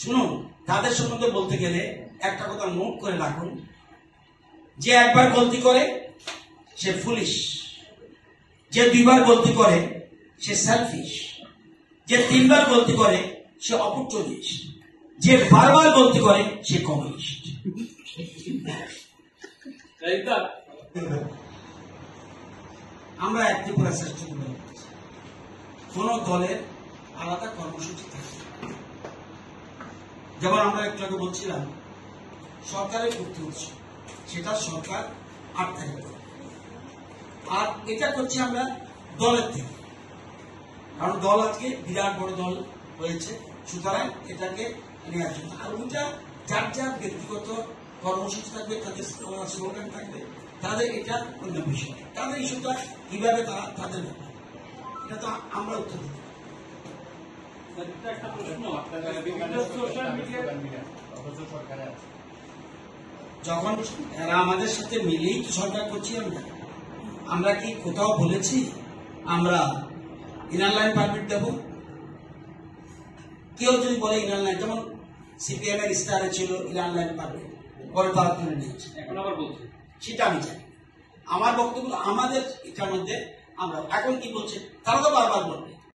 শুনুন, তাদের সম্বন্ধে বলতে গেলে একটা কথা নোট করে রাখুন, যে একবার গলতি করে সে ফুলিশ, যে দুইবার গলতি করে সে সেলফিশ, যে তিনবার গলতি করে সে অপরচুনিস্ট, যে বারবার গলতি করে সে কমিউনিস্ট। আমরা একটি করে চেষ্টা করে কোন দলের আলাদা কর্মসূচি থাকে, যেমন আমরা একটু আগে বলছিলাম সরকারের করতে হচ্ছে, সেটা সরকার 8 তারিখ, আর এটা করছি আমরা দলের থেকে, কারণ দল আজকে বিরাট বড় দল হয়েছে, সুতরাং এটাকে নেওয়ার জন্য। আর ওইটা যার যার ব্যক্তিগত কর্মসূচি থাকবে, তাদের স্লোগান থাকবে, তাদের এটা অন্য বিষয়, তাদের ইস্যুটা কিভাবে তারা তাদের ব্যাপার, এটা তো আমরা উত্তর দিতে। যখন এরা আমাদের সাথে মিলেই তো সরকার করছি, আমরা কি কোথাও বলেছি আমরা ইনার লাইন পারমিট দেব? কেউ যদি বলে ইনার লাইন, যেমন সিপিএম এর স্টারে ছিল ইনার লাইন পারমিট, পরে তারা তুলে নিয়েছে, এখন আবার বলছে, সেটা আমি জানি। আমার বক্তব্য আমাদের এটার মধ্যে আমরা এখন কি বলছে, তারা তো বারবার বলবে